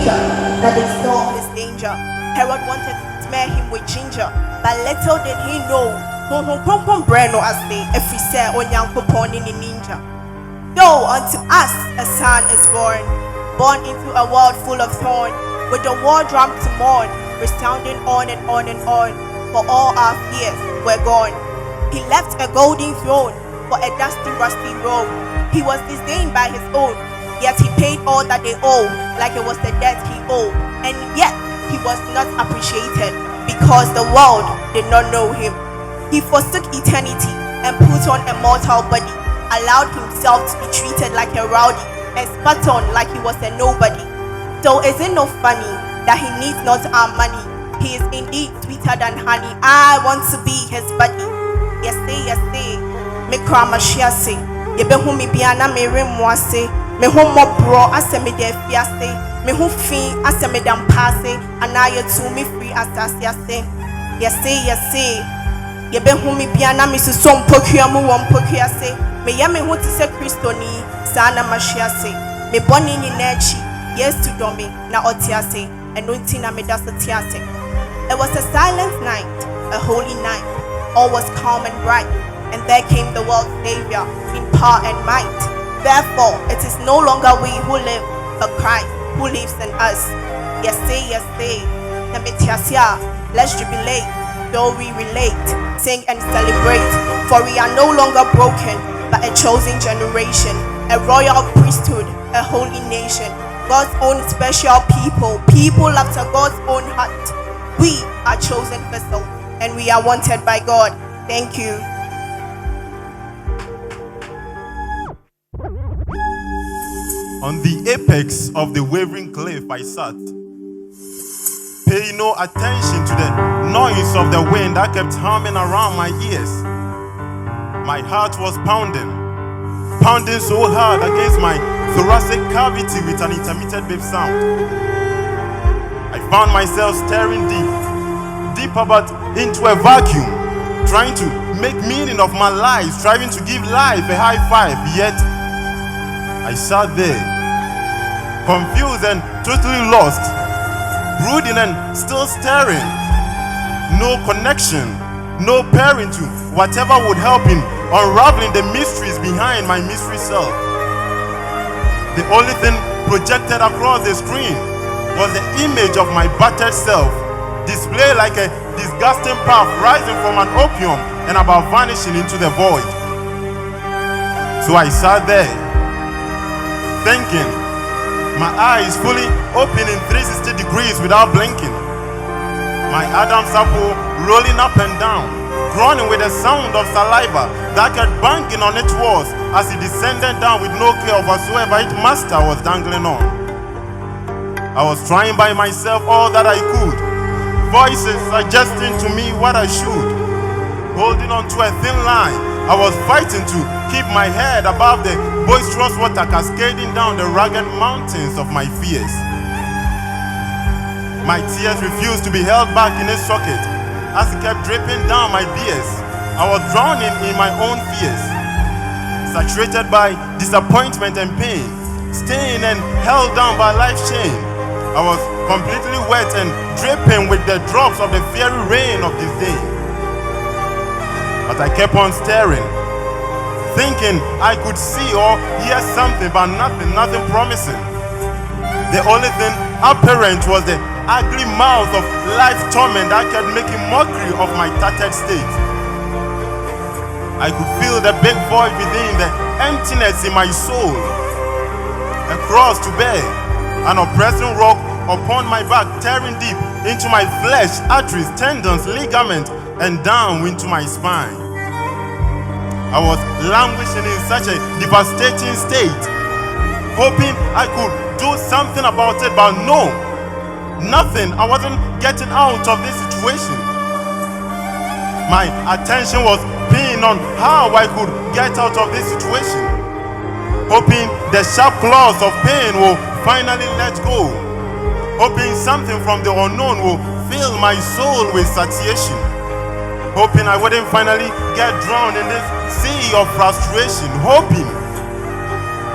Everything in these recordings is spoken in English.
danger that they saw. His danger. Herod wanted to smear him with ginger, but little did he know. Breno as they if he said Onyankopon in ninja. Though unto us a son is born into a world full of thorn, with the war drum to mourn, resounding on and on and on. For all our fears were gone. He left a golden throne for a dusty, rusty road. He was disdained by his own, yet he paid all that they owe, like it was the debt he owed. And yet he was not appreciated, because the world did not know him. He forsook eternity and put on a mortal body, allowed himself to be treated like a rowdy, and spat on like he was a nobody. So is it not funny that he needs not our money? He is indeed sweeter than honey. I want to be his buddy. Yes, say, me krama shiase. Ye be hu mi biana me remwase. Me hu mobro ase me de fiase. Me hu fin ase me dam pase. Anaye to me free asase ase. Yes, say. Ye be hu mi biana me susom pokua mu won pokua se. Me ye me hu ti se Kristo ni sana mashiase. Me boni ni nechi. Yes to domi na otiase. Enunti na me dasatiase. It was a silent night, a holy night. All was calm and bright, and there came the world's Savior in power and might. Therefore, it is no longer we who live, but Christ who lives in us. Yes, say. Let's jubilate, though we relate, sing and celebrate. For we are no longer broken, but a chosen generation, a royal priesthood, a holy nation, God's own special people after God's own heart. We are chosen vessels, and we are wanted by God. Thank you. On the apex of the wavering cliff I sat, paying no attention to the noise of the wind that kept humming around my ears. My heart was pounding so hard against my thoracic cavity with an intermittent beep sound. I found myself staring deeper but into a vacuum, trying to make meaning of my life, striving to give life a high five, yet I sat there, confused and totally lost, brooding and still staring. No connection, no pairing to whatever would help in unraveling the mysteries behind my mystery self. The only thing projected across the screen was the image of my battered self, displayed like a disgusting puff rising from an opium and about vanishing into the void. So I sat there, thinking, my eyes fully open in 360 degrees without blinking. My Adam's apple rolling up and down, groaning with the sound of saliva that kept banging on its walls as it descended down with no care of whatsoever its master was dangling on. I was trying by myself all that I could, voices suggesting to me what I should. Holding on to a thin line, I was fighting to keep my head above the boisterous water cascading down the rugged mountains of my fears. My tears refused to be held back in a socket as it kept dripping down my beers. I was drowning in my own fears, saturated by disappointment and pain, stained and held down by life's chain. I was completely wet and dripping with the drops of the fiery rain of disdain. But I kept on staring, thinking I could see or hear something, but nothing promising. The only thing apparent was the ugly mouth of life's torment that kept making mockery of my tattered state. I could feel the big void within, the emptiness in my soul. A cross to bear, an oppressing rock upon my back, tearing deep into my flesh, arteries, tendons, ligaments, and down into my spine. I was languishing in such a devastating state, hoping I could do something about it, but no, nothing. I wasn't getting out of this situation. My attention was being on how I could get out of this situation, hoping the sharp claws of pain will finally let go, hoping something from the unknown will fill my soul with satiation, hoping I wouldn't finally get drowned in this sea of frustration, hoping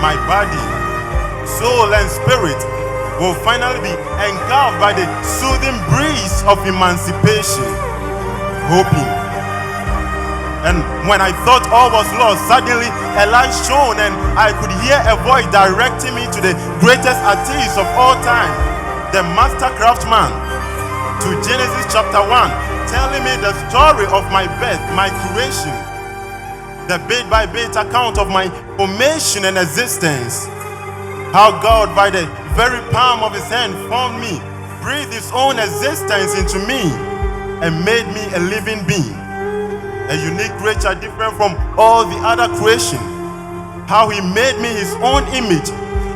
my body, soul and spirit will finally be engulfed by the soothing breeze of emancipation. Hoping. And when I thought all was lost, suddenly a light shone and I could hear a voice directing me to the greatest artist of all time, the master craftsman, to Genesis chapter 1, telling me the story of my birth, my creation, the bit-by-bit account of my formation and existence. How God, by the very palm of his hand, formed me, breathed his own existence into me, and made me a living being, a unique creature different from all the other creation. How he made me his own image,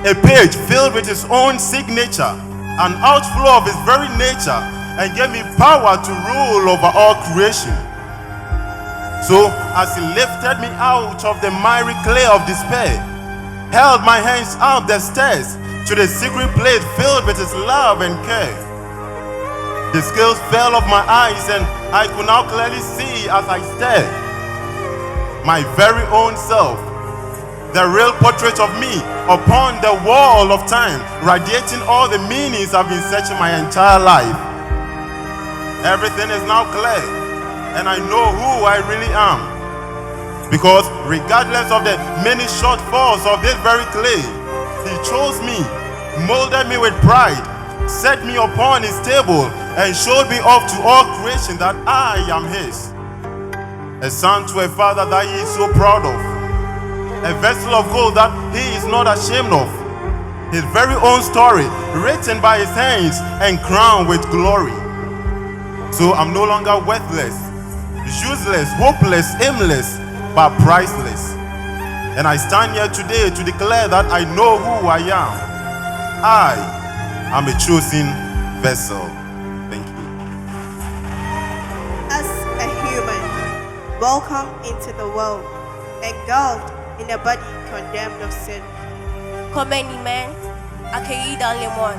a page filled with his own signature, an outflow of his very nature, and gave me power to rule over all creation. So as he lifted me out of the miry clay of despair, held my hands up the stairs to the secret place filled with his love and care, the scales fell off my eyes and I could now clearly see as I stared. My very own self, the real portrait of me upon the wall of time, radiating all the meanings I've been searching my entire life. Everything is now clear, and I know who I really am. Because regardless of the many shortfalls of this very clay, he chose me, molded me with pride, set me upon his table, and showed me off to all creation that I am his. A son to a father that he is so proud of. A vessel of gold that he is not ashamed of. His very own story, written by his hands and crowned with glory. So I'm no longer worthless, useless, hopeless, aimless, but priceless. And I stand here today to declare that I know who I am. I am a chosen vessel. Thank you. As a human, welcome into the world, engulfed in a body condemned of sin. Comme un humain accueilli dans le monde,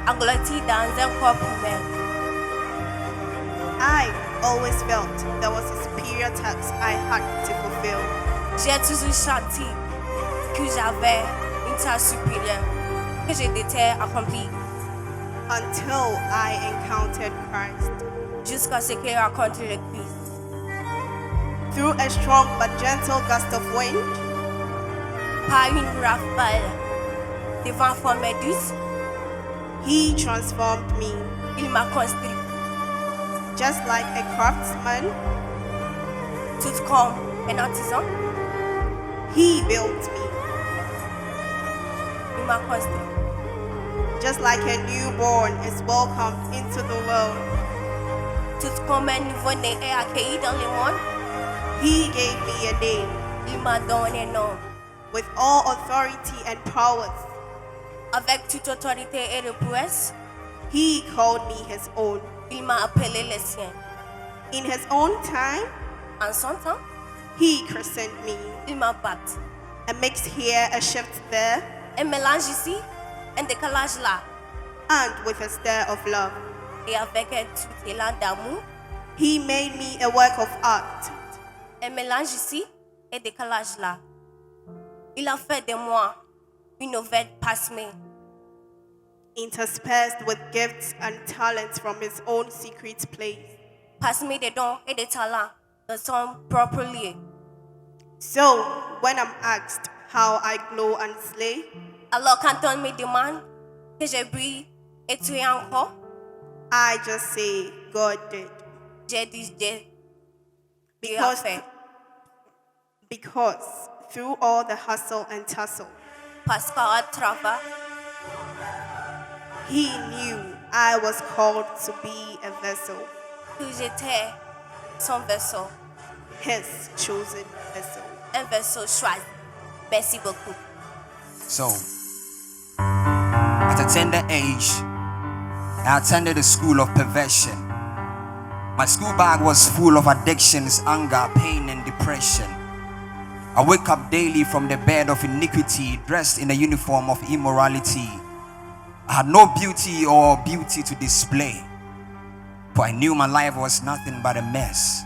englouti dans un corps humain. I always felt there was a superior task I had to fulfill. J'ai toujours senti que j'avais une tâche supérieure que je devais accomplir. Until I encountered Christ. Jusqu'à ce que j'ai rencontré le Christ. Through a strong but gentle gust of wind, Par une rafale de vent formé douce, he transformed me. il m'a construit. Just like a craftsman, Tout comme un artisan, he built me. il m'a construit. Just like a newborn is welcomed into the world, Tout comme un nouveau-né est accueilli dans le monde, he gave me a name. il m'a donné un nom. With all authority and powers, Avec toute autorité et de prouesse, he called me his own. il m'a appelé le sien. In his own time, En son temps, he christened me. il m'a baptisé. A mix here, a shift there, Un mélange ici, un décalage là. and with a stir of love. Et avec un tout élan d'amour, He made me a work of art. un mélange ici et décalage là. Il a fait de moi une nouvelle pasmée, Interspersed with gifts and talents from his own secret place. pasmée de dons et de talents dans son propre lieu. So, when I'm asked how I glow and slay, Alors quand on me demande que je brille et tu es encore, I just say, God did. j'ai dit Dieu a Because, fait. because through all the hustle and tussle, Parce qu'à travers, he knew I was called to be a vessel, que j'étais son vaisseau, his chosen vessel. un vaisseau choisi. Merci beaucoup. So, at a tender age, I attended a school of perversion. My school bag was full of addictions, anger, pain, and depression. I wake up daily from the bed of iniquity, dressed in a uniform of immorality. I had no beauty or beauty to display, for I knew my life was nothing but a mess.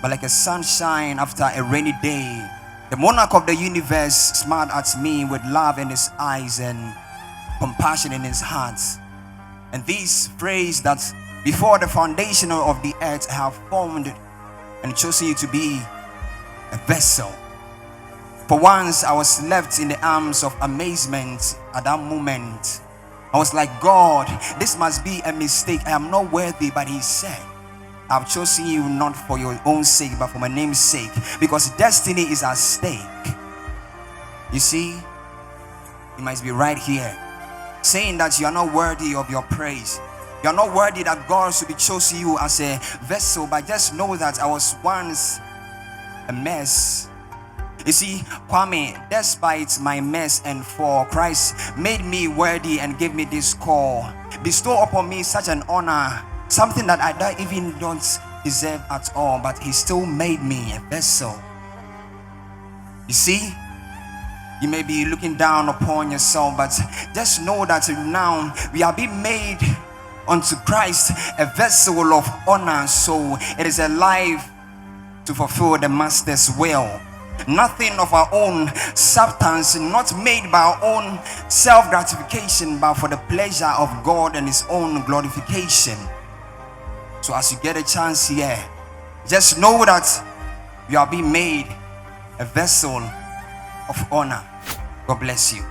But like a sunshine after a rainy day, the monarch of the universe smiled at me with love in his eyes and compassion in his heart. And this phrase that before the foundation of the earth I have formed and chosen you to be a vessel. For once I was left in the arms of amazement at that moment. I was like, God, this must be a mistake. I am not worthy. But he said, I've chosen you not for your own sake, but for my name's sake, because destiny is at stake. You see, you must be right here saying that you are not worthy of your praise. You are not worthy that God should be chosen you as a vessel, but just know that I was once a mess. You see, Kwame, despite my mess and fall, Christ made me worthy and gave me this call. Bestow upon me such an honor, something that I don't deserve at all, but he still made me a vessel. You see, you may be looking down upon yourself, but just know that now we are being made unto Christ a vessel of honor. So it is a life to fulfill the master's will. Nothing of our own substance, not made by our own self-gratification, but for the pleasure of God and his own glorification. So as you get a chance here, just know that you are being made a vessel of honor. God bless you.